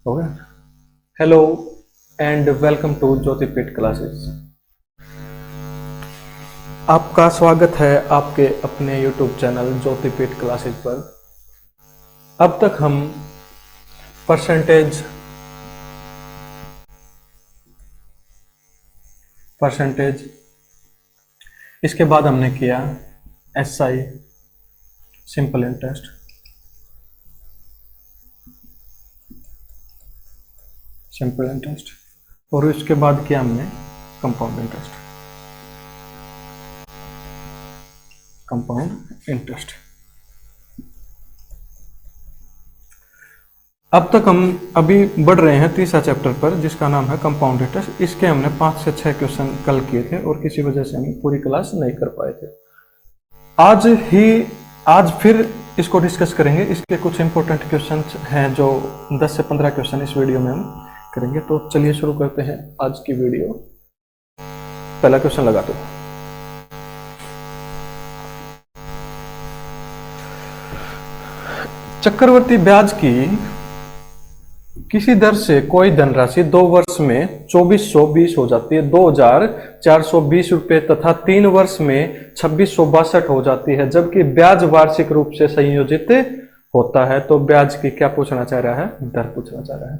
हो गया। Hello and welcome to Jyotipeeth classes. आपका स्वागत है आपके अपने यूट्यूब चैनल ज्योतिपीठ क्लासेस पर। अब तक हम परसेंटेज इसके बाद हमने किया एसआई सिंपल इंटरेस्ट और इसके बाद किया हमने कंपाउंड इंटरेस्ट। अब तक हम अभी बढ़ रहे हैं तीसरा चैप्टर पर जिसका नाम है कंपाउंड इंटरेस्ट। इसके हमने 5 से 6 क्वेश्चन कल किए थे और किसी वजह से हम पूरी क्लास नहीं कर पाए थे। आज फिर इसको डिस्कस करेंगे। इसके कुछ इंपॉर्टेंट क्वेश्चन हैं जो 10 से 15 क्वेश्चन इस वीडियो में हम करेंगे। तो चलिए शुरू करते हैं आज की वीडियो। पहला क्वेश्चन लगा दो। चक्रवर्ती ब्याज की किसी दर से कोई धनराशि 2 वर्ष में 2420 हो जाती है, 2420 रुपए तथा 3 वर्ष में 2662 हो जाती है, जबकि ब्याज वार्षिक रूप से संयोजित होता है। तो ब्याज की क्या पूछना चाह रहा है? दर पूछना चाह रहा है।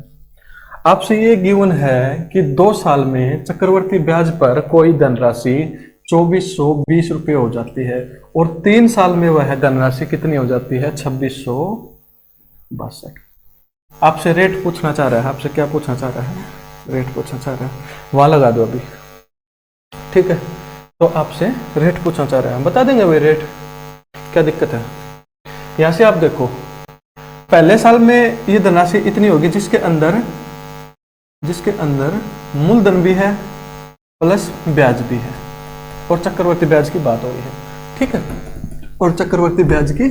आपसे ये गिवन है कि 2 साल में चक्रवर्ती ब्याज पर कोई धनराशि 2420 रुपये हो जाती है और 3 साल में वह धनराशि कितनी हो जाती है? 2662। आपसे रेट पूछना चाह रहा है। आपसे क्या पूछना चाह रहा है? रेट पूछना चाह रहा है। वहां लगा दो अभी, ठीक है। तो आपसे रेट पूछना चाह रहा है, बता देंगे भाई रेट। क्या दिक्कत है? यहां से आप देखो, पहले साल में ये धनराशि इतनी होगी जिसके अंदर मूलधन भी है प्लस ब्याज भी है और चक्रवर्ती ब्याज की बात हो रही है, ठीक है। और चक्रवर्ती ब्याज की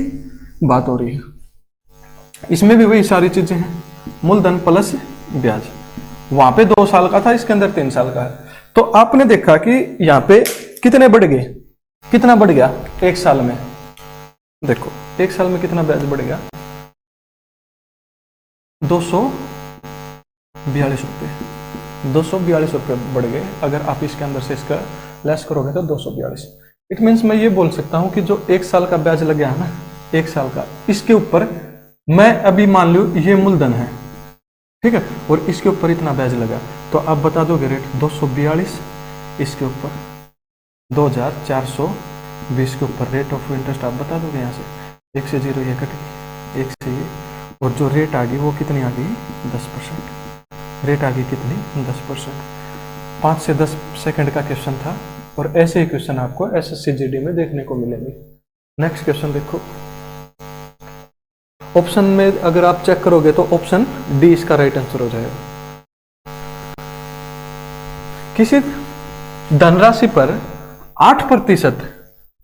बात हो रही है। इसमें भी वही सारी चीजें हैं, मूलधन प्लस ब्याज। वहां पे 2 साल का था, इसके अंदर 3 साल का है। तो आपने देखा कि यहाँ पे कितने बढ़ गए, कितना बढ़ गया 1 साल में। देखो 1 साल में कितना ब्याज बढ़ गया? 242 रुपये। 242 रुपये बढ़ गए। अगर आप इसके अंदर से इसका लेस करोगे तो 242। इट मीन्स मैं ये बोल सकता हूं कि जो 1 साल का ब्याज लग गया है ना, 1 साल का, इसके ऊपर मैं अभी मान लू ये मूलधन है, ठीक है, और इसके ऊपर इतना ब्याज लगा, तो आप बता दोगे रेट 242, इसके ऊपर 2420 के ऊपर रेट ऑफ इंटरेस्ट आप बता दोगे। यहाँ से 1 से 0 ये कट गई, 1 से ये, और जो रेट आ गई वो कितनी आ गई? 10%। रेट आ गई कितनी? 10%। 5 से 10 सेकंड का क्वेश्चन था और ऐसे ही क्वेश्चन आपको एसएससी जीडी में देखने को मिलेंगे। नेक्स्ट क्वेश्चन देखो। ऑप्शन में अगर आप चेक करोगे तो ऑप्शन डी इसका राइट आंसर हो जाएगा। किसी धनराशि पर 8%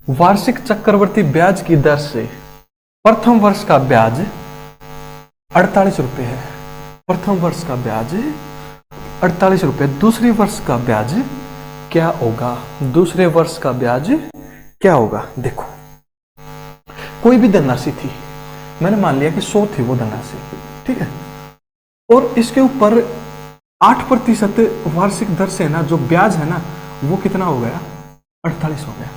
वार्षिक चक्रवर्ती ब्याज की दर से प्रथम वर्ष का ब्याज 48 रुपये है। प्रथम वर्ष का ब्याज 48 रुपये। दूसरी वर्ष का ब्याज क्या होगा? दूसरे वर्ष का ब्याज क्या होगा? देखो, कोई भी धनराशि थी, मैंने मान लिया कि 100 थी वो धनराशि, ठीक है, और इसके ऊपर 8% वार्षिक दर से ना जो ब्याज है ना वो कितना हो गया? 48 हो गया,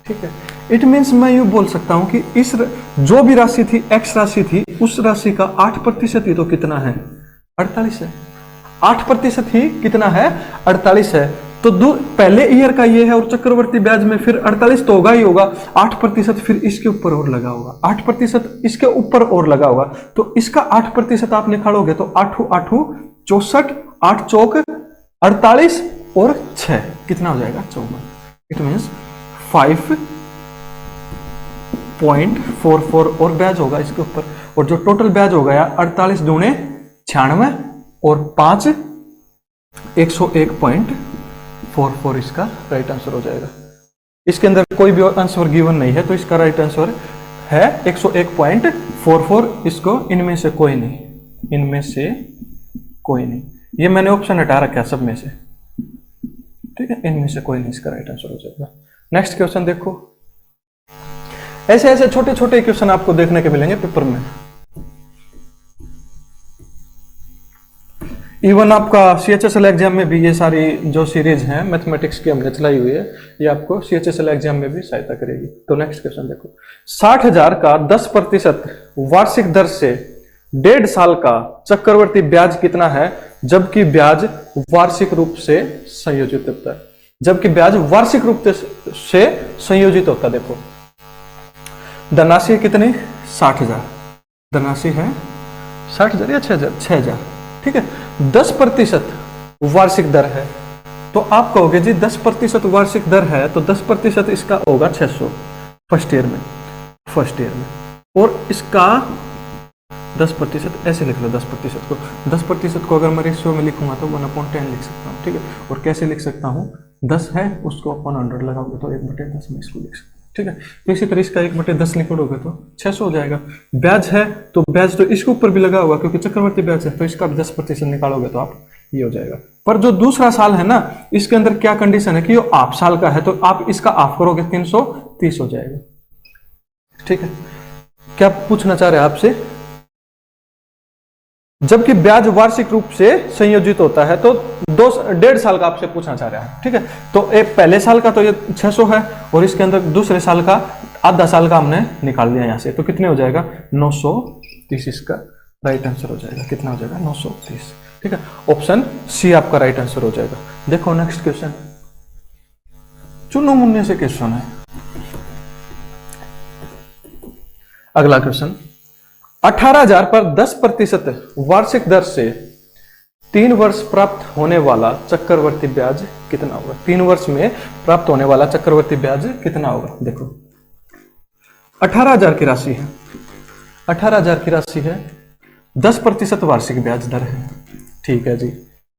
ठीक है। इट मीन्स मैं यूं बोल सकता हूं कि इस जो भी राशि थी, एक्स राशि थी, उस राशि का 8% ही तो कितना है? 48 है। 8% ही कितना है? 48 है। तो पहले ईयर का ये है और चक्रवर्ती ब्याज में फिर 48 तो होगा ही होगा, 8% फिर इसके ऊपर और लगा होगा, 8% इसके ऊपर और लगा होगा। तो इसका 8% आप निकालोगे तो 8 8 64, 8 चौक 48 और 6 कितना हो जाएगा? 54। इट मीन्स 5.44 और ब्याज होगा इसके ऊपर, और जो टोटल ब्याज हो गया 48 दूने 96 और 5 101.44 इसका राइट आंसर हो जाएगा। इसके अंदर कोई भी आंसर गिवन नहीं है तो इसका राइट आंसर है 101.44। इसको इनमें से कोई नहीं, इनमें से कोई नहीं, ये मैंने ऑप्शन हटा रखा है सब में से, ठीक है, इनमें से कोई नहीं इसका राइट आंसर हो जाएगा। नेक्स्ट क्वेश्चन देखो। ऐसे ऐसे छोटे छोटे क्वेश्चन आपको देखने के मिलेंगे पेपर में। इवन आपका CHSL एग्जाम में भी ये सारी जो सीरीज हैं मैथमेटिक्स की हमने चलाई हुई है, ये आपको CHSL एग्जाम में भी सहायता करेगी। तो नेक्स्ट क्वेश्चन देखो, 60,000 का 10% वार्षिक दर से 1.5 साल का चक्रवर्ती ब्याज कितना है, जबकि ब्याज वार्षिक रूप से संयोजित होता है। जबकि ब्याज वार्षिक रूप से संयोजित होता है। देखो धनराशि कितनी, 60,000, धनराशि है 60,000 या 6,000, ठीक है। 10% वार्षिक दर है, तो आप कहोगे जी 10% वार्षिक दर है तो 10% इसका होगा 600 फर्स्ट ईयर में, और इसका 10% ऐसे लिख लो। 10% को अगर मैं रेशियो में लिखूंगा तो 1/10 लिख सकता हूँ, ठीक है। और कैसे लिख सकता हूँ, 10 है उसको अपन 100 लगाओगे तो 1/10 में इसको लिख सकते हैं, ठीक है। तो इसी तरह इसका 1/10 निकालोगे तो 600 हो जाएगा। ब्याज है तो ब्याज तो इसके ऊपर भी लगा हुआ, क्योंकि चक्रवर्ती ब्याज है, तो इसका भी 10% निकालोगे तो आप ये हो जाएगा। पर जो दूसरा साल है ना, इसके अंदर क्या कंडीशन है कि ये हाफ साल का है, तो आप इसका हाफ करोगे 330 हो जाएगा, ठीक है। क्या पूछना चाह रहे हैं आपसे, जबकि ब्याज वार्षिक रूप से संयोजित होता है तो 1.5 साल का आपसे पूछना चाह रहा है, ठीक है। तो एक पहले साल का तो ये 600 है, और इसके अंदर दूसरे साल का आधा साल का हमने निकाल दिया यहां से, तो कितने हो जाएगा 930, इसका राइट आंसर हो जाएगा। कितना हो जाएगा 930, ठीक है। ऑप्शन सी आपका राइट आंसर हो जाएगा। देखो नेक्स्ट क्वेश्चन, चुनो मुन्ने से क्वेश्चन है। अगला क्वेश्चन, 18,000 पर 10% वार्षिक दर से 3 वर्ष प्राप्त होने वाला चक्रवर्ती ब्याज कितना होगा। 3 वर्ष में प्राप्त होने वाला चक्रवर्ती ब्याज कितना होगा। देखो 18,000 की राशि है, 18,000 की राशि है, 10% वार्षिक ब्याज दर है, ठीक है जी।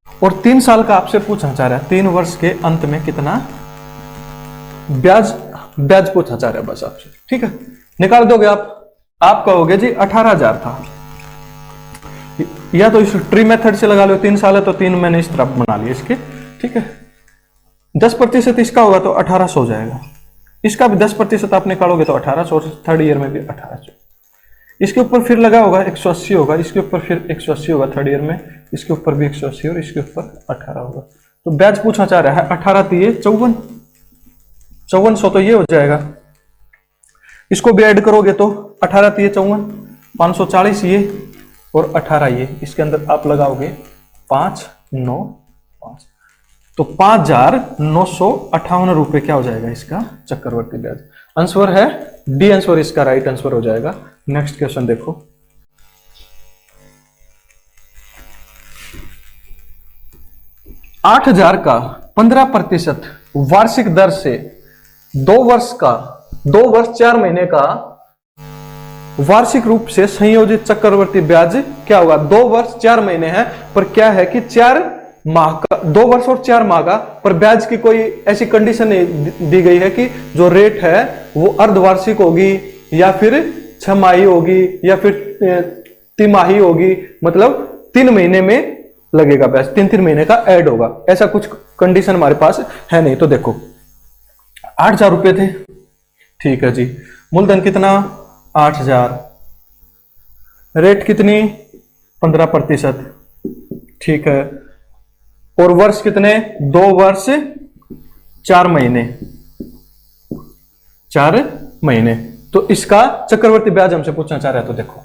और 3 साल का आपसे पूछना चाह रहा है, 3 वर्ष के अंत में कितना ब्याज पूछना चाह रहा है बस आपसे, ठीक है। निकाल दोगे आप कहोगे जी 18,000 था, या तो इस ट्री मेथड से लगा लो, 3 साल है तो 3 महीने इस तरफ बना लिए इसके, ठीक है। 10% इसका होगा तो 1800 हो जाएगा, इसका भी 10% आप निकालोगे तो 1800, और थर्ड ईयर में भी 1800। इसके ऊपर फिर लगा होगा 180 होगा, इसके ऊपर फिर 180 होगा थर्ड ईयर में, इसके ऊपर भी 180 और इसके ऊपर 18 होगा। तो ब्याज पूछना चाह रहा है 18 दिए 5400, तो ये हो जाएगा। इसको भी ऐड करोगे तो 18 दिए 54, 540 ये और 18 ये, इसके अंदर आप लगाओगे 595, तो 5,958 रुपए क्या हो जाएगा इसका चक्रवर्ती ब्याज। आंसर है डी, आंसर इसका राइट आंसर हो जाएगा। नेक्स्ट क्वेश्चन देखो, 8,000 का 15% वार्षिक दर से 2 वर्ष 4 महीने का वार्षिक रूप से संयोजित चक्रवर्ती ब्याज क्या होगा। 2 वर्ष 4 महीने है, पर क्या है कि 4 माह का, 2 वर्ष और 4 माह का, पर ब्याज की कोई ऐसी कंडीशन नहीं दी गई है कि जो रेट है वो अर्धवार्षिक होगी या फिर 6 होगी या फिर 3 होगी, मतलब 3 महीने में लगेगा ब्याज, 3 महीने का ऐड होगा, ऐसा कुछ कंडीशन हमारे पास है नहीं। तो देखो 8,000 रुपए थे, ठीक है जी। मूलधन कितना 8,000, रेट कितनी 15%, ठीक है। और वर्ष कितने 2 वर्ष 4 महीने, 4 महीने। तो इसका चक्रवर्ती ब्याज हमसे पूछना चाह रहा है, तो देखो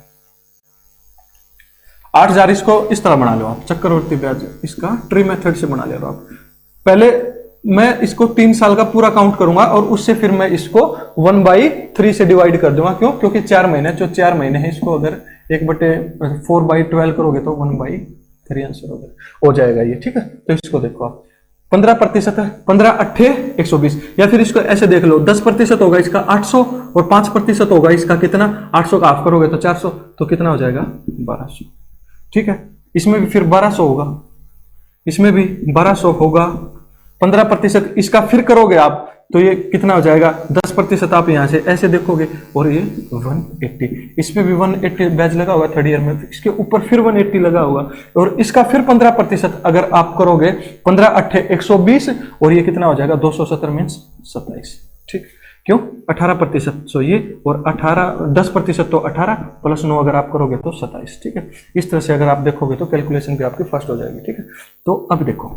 8,000 इसको इस तरह बना लो आप, चक्रवर्ती ब्याज इसका ट्री मेथड से बना ले लो आप। पहले मैं इसको 3 साल का पूरा काउंट करूंगा और उससे फिर मैं इसको 1/3 से डिवाइड कर दूंगा। क्यों? क्योंकि 4 महीने, जो 4 महीने हैं इसको अगर 1/4/12 करोगे तो 1/3 आंसर हो जाएगा ये, ठीक है। तो इसको देखो आप 15% है, 15 8 120, या फिर इसको ऐसे देख लो 10% होगा इसका 800 और 5% होगा इसका कितना 800 का हाफ करोगे तो 400, तो कितना हो जाएगा 1200, ठीक है। इसमें भी फिर 1200 होगा, इसमें भी 1200 होगा। 15% इसका फिर करोगे आप तो ये कितना हो जाएगा 10% आप यहां से ऐसे देखोगे और ये 180, इसमें भी 180 ब्याज लगा होगा थर्ड ईयर में, इसके ऊपर फिर 180 लगा होगा और इसका फिर 15% अगर आप करोगे 15 8 120 और ये कितना हो जाएगा 270 मीन्स 27, ठीक। क्यों 18% सो ये, और 10% तो 18 प्लस 9 अगर आप करोगे तो 27। ठीक है, इस तरह से अगर आप देखोगे तो कैलकुलेशन भी आपकी फर्स्ट हो जाएगी। ठीक है, तो अब देखो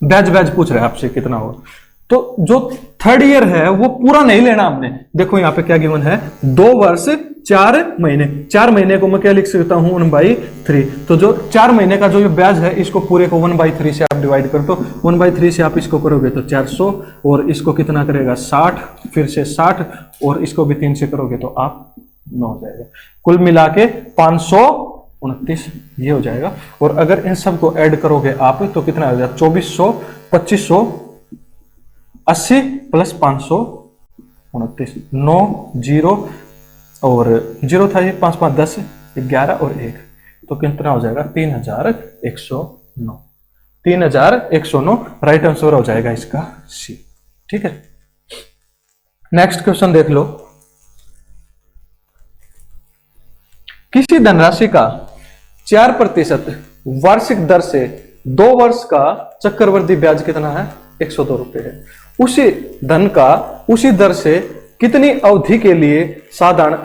ब्याज ब्याज पूछ रहे हैं आपसे कितना होगा, तो जो थर्ड ईयर है वो पूरा नहीं लेना आपने। देखो यहाँ पे क्या गिवन है, 2 वर्ष 4 महीने। 4 महीने को मैं क्या लिख सकता हूँ 1/3। तो जो 4 महीने का जो ये ब्याज है इसको पूरे को 1/3 से आप डिवाइड कर दो। 1/3 से आप इसको करोगे तो 400, और इसको कितना करेगा 60, फिर से 60, और इसको भी 3 से करोगे तो आप 9 हो जाएगा। कुल मिला के 529 ये हो जाएगा। और अगर इन सबको ऐड करोगे आप तो कितना हो जाएगा 2400, 2580 प्लस 529, 9 0 और 0 था ये, 5 5 10 11 और 1, तो कितना हो जाएगा 3109। 3109 राइट आंसर हो जाएगा इसका सी। ठीक है, नेक्स्ट क्वेश्चन देख लो। किसी धनराशि का 4% वार्षिक दर से 2 वर्ष का चक्रवृद्धि ब्याज कितना है 102 रुपए है। उसी धन का उसी दर से कितनी अवधि के लिए साधारण,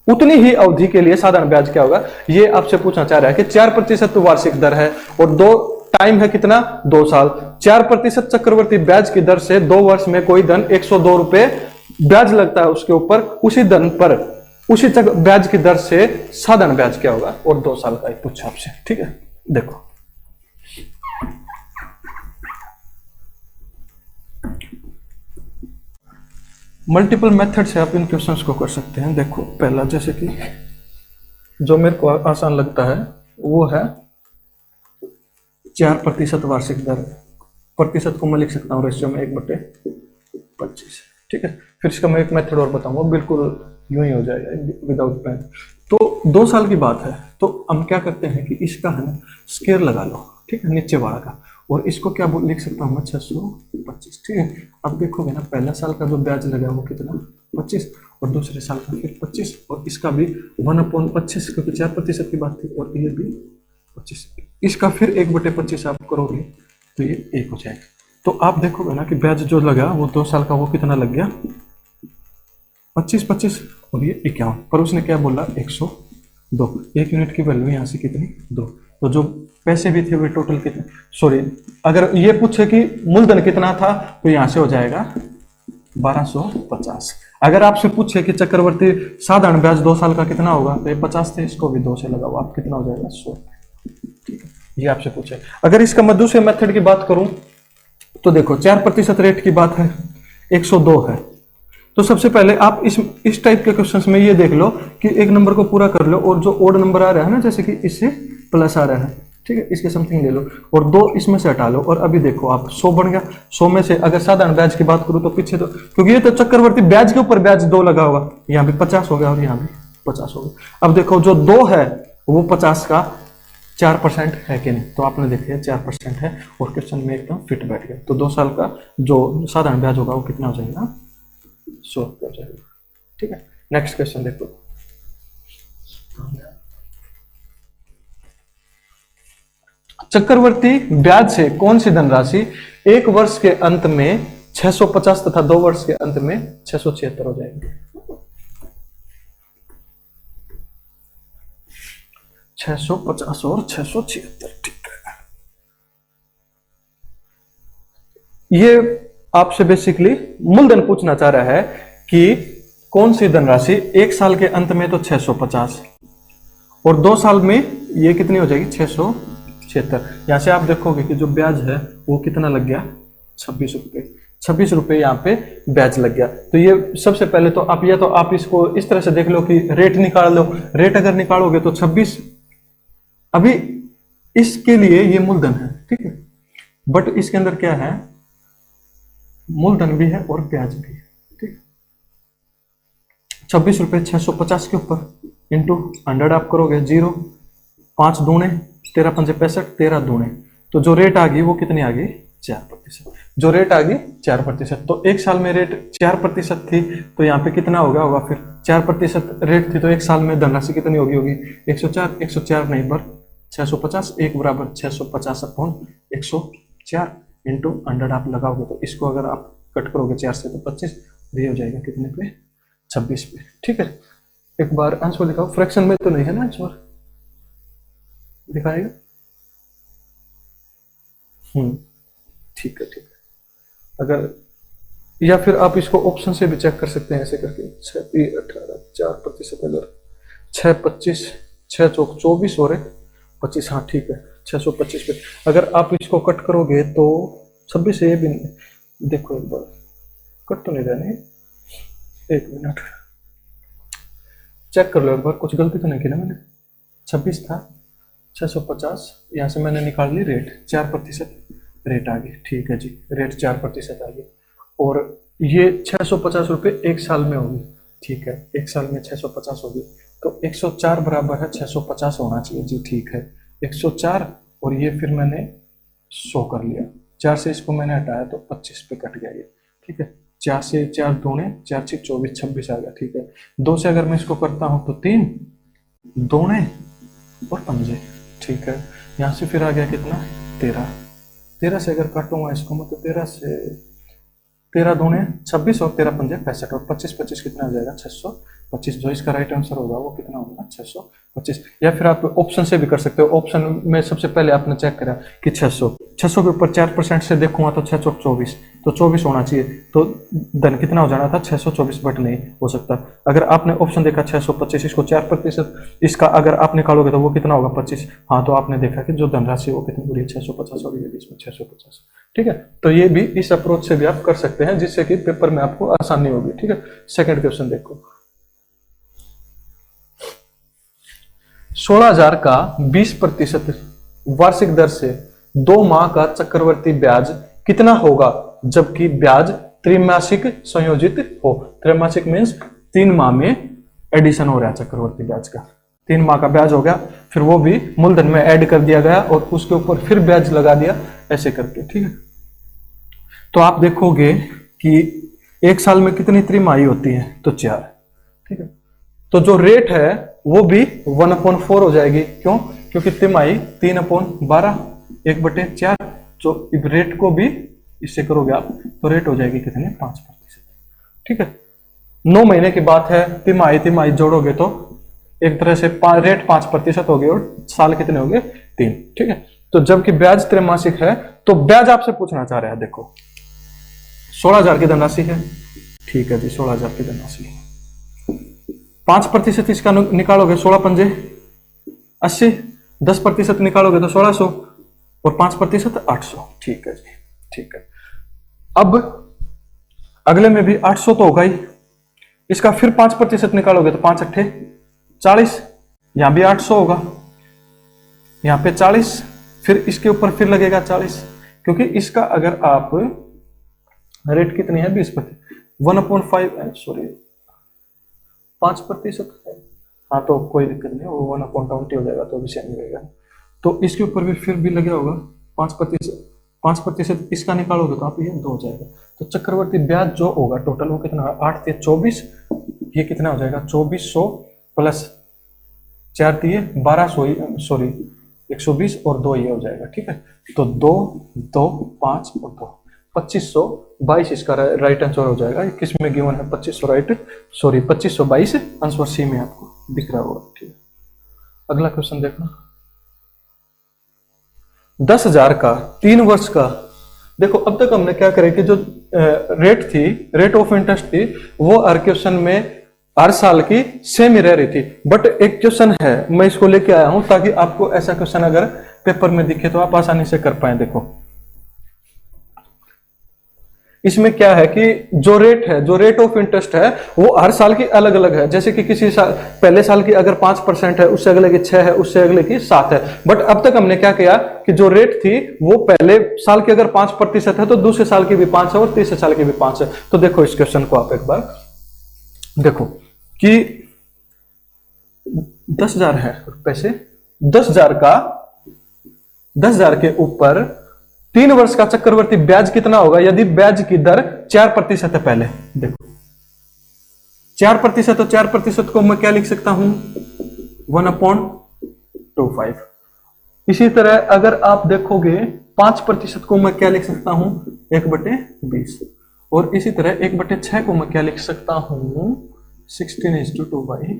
उतनी ही अवधि के लिए साधारण ब्याज क्या होगा, ये आपसे पूछना चाह रहा है कि 4% वार्षिक दर है और 2 टाइम है कितना 2 साल। 4% चक्रवर्ती ब्याज की दर से 2 वर्ष में कोई धन 102 रुपए ब्याज लगता है उसके ऊपर, उसी धन पर उसी ब्याज की दर से साधारण ब्याज क्या होगा, और 2 साल का पूछा आपसे। ठीक है, देखो मल्टीपल मेथड से आप इन क्वेश्चंस को कर सकते हैं। देखो पहला, जैसे कि जो मेरे को आसान लगता है वो है 4% वार्षिक दर। प्रतिशत को मैं लिख सकता हूँ रेशियो में 1/25। ठीक है, फिर इसका मैं एक मेथड और बताऊंगा, बिल्कुल यूं ही हो जाएगा विदाउट पेन। तो 2 साल की बात है, तो हम क्या करते हैं कि इसका है ना स्केयर लगा लो। ठीक है, नीचे वाला का, और इसको क्या लिख सकता हूँ मैं 625। ठीक है, अब देखोगे ना पहला साल का जो ब्याज लगा वो कितना 25, और दूसरे साल का फिर 25, और इसका भी 1/25 क्योंकि 4% की बात थी, और ये भी 25, इसका फिर 1/25 आप करोगे तो ये 1 हो जाएगा। तो आप देखोगे ना कि ब्याज जो लगा वो 2 साल का वो कितना लग गया 25 और ये 51, पर उसने क्या बोला 102। 1 यूनिट की वैल्यू यहाँ से कितनी 2, तो जो पैसे भी थे वे टोटल कितने, सॉरी अगर ये पूछे कि मूलधन कितना था तो यहाँ से हो जाएगा 1250। अगर आपसे पूछे कि चक्रवर्ती साधारण ब्याज 2 साल का कितना होगा तो ये 50 थे, इसको भी 2 से लगाओ, आप कितना हो जाएगा 100। ठीक है, ये आपसे पूछे। अगर इसका मैं दूसरे मेथड की बात करूं तो देखो 4% रेट की बात है 102 है, तो सबसे पहले आप इस टाइप के क्वेश्चंस में ये देख लो कि एक नंबर को पूरा कर लो, और जो ओड नंबर आ रहा है ना जैसे कि इससे प्लस आ रहा है, ठीक है, इसके समथिंग ले लो और 2 इसमें से हटा लो, और अभी देखो आप 100 बन गया। 100 में से अगर साधारण ब्याज की बात करूं तो पीछे तो, क्योंकि ये तो चक्रवर्ती ब्याज के ऊपर ब्याज 2 लगा होगा, यहाँ भी 50 हो गया और यहाँ भी 50 हो गया। अब देखो जो 2 है वो 50 का 4% है कि नहीं, तो आपने देख लिया 4% है, और क्वेश्चन में एकदम फिट बैठ गया। तो 2 साल का जो साधारण ब्याज होगा वो कितना हो जाएगा 100 हो जाएगा। ठीक है, नेक्स्ट क्वेश्चन देखो। चक्रवर्ती ब्याज से कौन सी धनराशि 1 वर्ष के अंत में 650 तथा 2 वर्ष के अंत में 676 हो जाएगी। 650 और 676। ठीक है, ये आपसे बेसिकली मूलधन पूछना चाह रहा है कि कौन सी धनराशि 1 साल के अंत में तो 650 और 2 साल में ये कितनी हो जाएगी 676। यहां से आप देखोगे कि जो ब्याज है वो कितना लग गया 26 रुपए। 26 रुपए यहाँ पे ब्याज लग गया। तो ये सबसे पहले तो आप या तो आप इसको इस तरह से देख लो कि रेट निकाल लो। रेट अगर निकालोगे तो 26, अभी इसके लिए ये मूलधन है, ठीक है, बट इसके अंदर क्या है मूलधन भी है और ब्याज भी है। ठीक, 26 रुपए 650 के ऊपर इंटू 100 आप करोगे 0, 5 दूने 13 पंजे 65, 13 दूने, तो जो रेट आ गई वो कितनी आ गई 4%। जो रेट आ गई 4%, तो 1 साल में रेट 4% थी, तो यहाँ पे कितना होगा फिर 4% रेट थी, तो 1 साल में धनराशि कितनी होगी 104। 104 नहीं पर 650, 1 बराबर 650 अपॉन 104 इंटू 100 आप लगाओगे, तो इसको अगर आप कट करोगे 4 से तो 25, ये हो जाएगा कितने पे, 26 पे। ठीक है, एक बार आंसर दिखाओ, फ्रैक्शन में तो नहीं है ना आंसर, दिखाएगा। ठीक है, ठीक है। अगर या फिर आप इसको ऑप्शन से भी चेक कर सकते हैं ऐसे करके, 6 4%, अगर 6 25, 6 चौक 24 और 25, हाँ ठीक है 625 पे। अगर आप इसको कट करोगे तो 26 से ये भी देखो, एक बार कट तो नहीं रहने, एक मिनट चेक कर लो एक बार, कुछ गलती तो नहीं की ना मैंने। 26 था, 650, यहाँ से मैंने निकाल ली रेट, 4% रेट आ गई। ठीक है जी, रेट 4% आ गई, और ये 650 रुपये एक साल में होगी। ठीक है, एक साल में 650 होगी, तो 104 बराबर है 650 होना चाहिए जी। ठीक है, 104, और ये फिर मैंने 100 कर लिया, 4 से इसको मैंने हटाया तो 25 पे कट गया ये। ठीक है, 4 से 4 दूने 4 से 24, 26 आ गया। ठीक है, 2 से अगर मैं इसको करता हूँ तो 3 दूने और 5। ठीक है, यहाँ से फिर आ गया कितना, 13। 13 से अगर काटूंगा इसको मैं तो 13 दूने 26 और 13 पंजे 65, और 25 25 कितना हो जाएगा, 625। जो इसका राइट आंसर होगा वो कितना होगा, 625। या फिर आप ऑप्शन से भी कर सकते हो। ऑप्शन में सबसे पहले आपने चेक करा कि 600 के ऊपर 4% से देखूंगा तो 6 चौक 24, तो 24 होना चाहिए, तो धन कितना हो जाना था, 624, बट नहीं हो सकता। अगर आपने ऑप्शन देखा 625, इसको 4%, इसका अगर आप निकालोगे तो वो कितना होगा, 25। हाँ, तो आपने देखा कि जो धनराशि वो कितनी बुरी है, 650 और ये बीच में 650। ठीक है, तो ये भी इस अप्रोच से भी आप कर सकते हैं, जिससे कि पेपर में आपको आसानी होगी। ठीक है, सेकंड क्वेश्चन देखो, 16,000 का 20% वार्षिक दर से 2 माह का चक्रवर्ती ब्याज कितना होगा जबकि ब्याज त्रैमासिक संयोजित हो। त्रैमासिक मीन्स 3 माह में एडिशन हो रहा है चक्रवर्ती ब्याज का। 3 माह का ब्याज हो गया, फिर वो भी मूलधन में ऐड कर दिया गया और उसके ऊपर फिर ब्याज लगा दिया, ऐसे करके। ठीक है, तो आप देखोगे कि एक साल में कितनी त्रिमाही होती है, तो 4। ठीक है, तो जो रेट है वो भी 1/4 हो जाएगी। क्यों? क्योंकि तिमाही 3/12, 1/4। जो रेट को भी इससे करोगे आप तो रेट हो जाएगी कितने, 5%। ठीक है, 9 महीने की बात है, तिमाही जोड़ोगे तो एक तरह से रेट 5% हो गए और साल कितने हो गए, 3। ठीक है, तो जबकि ब्याज त्रैमासिक है तो ब्याज आपसे पूछना चाह रहा है। देखो 16,000 की धनराशि है। ठीक है जी, 16,000 की धनराशि, 5% इसका निकालोगे 16 पंजे 80, 10% निकालोगे तो 1600 और 5% 800। ठीक है जी, ठीक है। अब अगले में भी 800 तो होगा ही, इसका फिर 5% निकालोगे तो 5 अट्ठे 40, यहां भी 800 होगा, यहां पे 40, फिर इसके ऊपर फिर लगेगा 40, क्योंकि इसका अगर आप रेट कितनी है 20%, 1/5 सॉरी 5% है। हाँ, तो कोई दिक्कत नहीं, वो 1/20 हो जाएगा तो भी सेम रहेगा। तो इसके ऊपर भी फिर भी लगे होगा 5%, इसका निकालोगे तो आप ये 2 हो जाएगा। तो चक्रवर्ती ब्याज जो होगा टोटल वो कितना, 8 से 24, ये कितना हो जाएगा 2400 प्लस 4 दिए 1200, सॉरी 120 और 2 ये हो जाएगा। ठीक है, तो 2 2 5 और 2 2522 इसका राइट आंसर हो जाएगा। किस में गिवन है 2500, राइट, सॉरी 2522 आंसर सी में आपको दिख रहा होगा। ठीक है, अगला क्वेश्चन देखो, 10,000 का 3 वर्ष का। देखो अब तक हमने क्या करें कि जो रेट थी, रेट ऑफ इंटरेस्ट थी, वो हर क्वेश्चन में हर साल की सेम ही रह रही थी। बट एक क्वेश्चन है, मैं इसको लेके आया हूं ताकि आपको ऐसा क्वेश्चन अगर पेपर में दिखे तो आप आसानी से कर पाए। देखो इसमें क्या है कि जो रेट है, जो रेट ऑफ इंटरेस्ट है वो हर साल की अलग अलग है। जैसे कि किसी साल, पहले साल की अगर 5% है, उससे अगले की 6 है, उससे अगले की 7 है। बट अब तक हमने क्या किया कि जो रेट थी वो पहले साल की अगर 5% है तो दूसरे साल की भी 5 है और तीसरे साल की भी 5 है। तो देखो इस क्वेश्चन को आप एक बार देखो कि 10,000 है पैसे, 10,000 के ऊपर 3 वर्ष का चक्रवर्ती ब्याज कितना होगा यदि ब्याज की दर 4% है। पहले देखो 4%, तो 4% को मैं क्या लिख सकता हूं, 1/25। इसी तरह अगर आप देखोगे 5% को मैं क्या लिख सकता हूं, 1/20, और इसी तरह 1/6 को मैं क्या लिख सकता हूं, 16:2/3।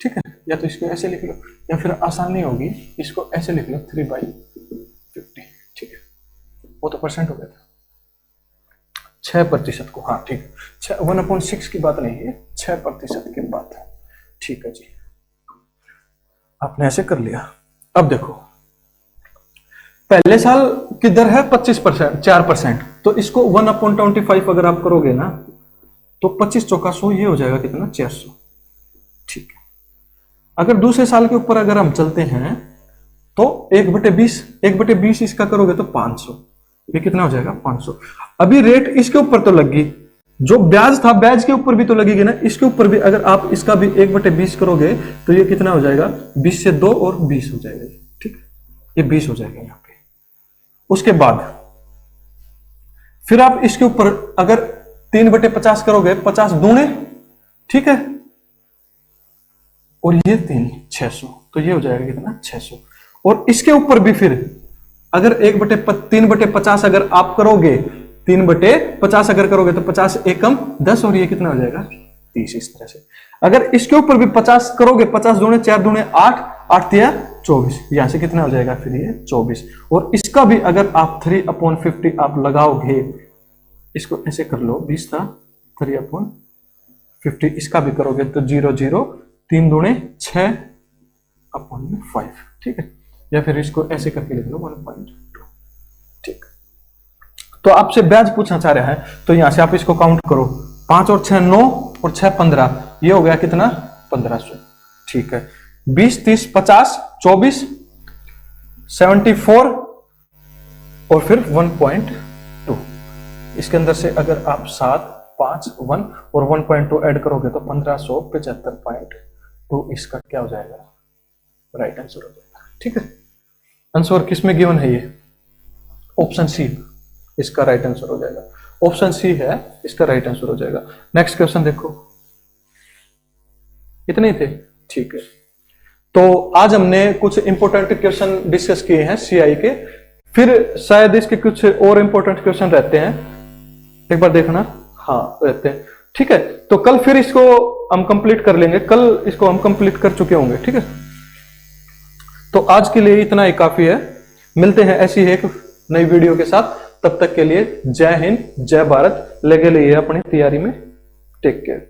ठीक है, या तो इसको ऐसे लिख लो, या फिर आसानी होगी इसको ऐसे लिख लो 3/50। ठीक है, वो तो परसेंट हो गया था, 6% को। हाँ ठीक है, 1/6 की बात नहीं है, 6% की बात है। ठीक है जी, आपने ऐसे कर लिया। अब देखो, पहले साल की दर है 25%, 4%, तो इसको 1/25 अगर आप करोगे ना तो 25 चौका 100, ये हो जाएगा कितना, 400। ठीक है, अगर दूसरे साल के ऊपर अगर हम चलते हैं तो 1/20 इसका करोगे तो 500, ये कितना हो जाएगा, 500। अभी रेट इसके ऊपर तो लगी, जो ब्याज था ब्याज के ऊपर भी तो लगेगी ना, इसके ऊपर भी अगर आप इसका भी 1/20 करोगे तो ये कितना हो जाएगा, 20 से 2 और 20 हो जाएगा। ठीक है, ये 20 हो जाएगा यहाँ पे। उसके बाद फिर आप इसके ऊपर अगर 3/50 करोगे, 50 दूने, ठीक है, और ये 600, तो ये हो जाएगा कितना, 600। और इसके ऊपर भी फिर अगर 3/50 अगर आप करोगे, 3/50 अगर करोगे तो 50 एकम 10, और ये कितना हो जाएगा, 30। इस तरह से अगर इसके ऊपर भी 50 करोगे, 50 दूने 4 दूने 8, 8 तिया 24, यहां से कितना हो जाएगा फिर ये 24। और इसका भी अगर आप 3/50 आप लगाओगे, इसको ऐसे कर लो, 20 था 3/50, इसका भी करोगे तो 0 0, 3 दूने 6/5। ठीक है, या फिर इसको ऐसे करके लिख लो 1.2। ठीक, तो आपसे ब्याज पूछना चाह रहा है, तो यहां से आप इसको काउंट करो, 5 और 6 9 और 6 15, ये हो गया कितना, 1500। ठीक है, 20 30 50 24 74 और फिर 1.2। इसके अंदर से अगर आप 7 5 1 और 1.2 ऐड करोगे तो 1575.2 इसका क्या हो जाएगा, राइट आंसर हो जाएगा। ठीक है, आंसर किसमें गिवन है, ये ऑप्शन सी इसका राइट आंसर हो जाएगा। ऑप्शन सी है इसका राइट आंसर हो जाएगा। नेक्स्ट क्वेश्चन देखो, इतने थे। ठीक है, तो आज हमने कुछ इंपॉर्टेंट क्वेश्चन डिस्कस किए हैं सीआई के, फिर शायद इसके कुछ और इंपॉर्टेंट क्वेश्चन रहते हैं, एक बार देखना। हाँ रहते हैं। ठीक है, तो कल फिर इसको हम कंप्लीट कर लेंगे, कल इसको हम कंप्लीट कर चुके होंगे। ठीक है, तो आज के लिए इतना ही काफी है, मिलते हैं ऐसी ही एक नई वीडियो के साथ, तब तक के लिए जय हिंद जय भारत, लगे रहिए अपनी तैयारी में, टेक केयर।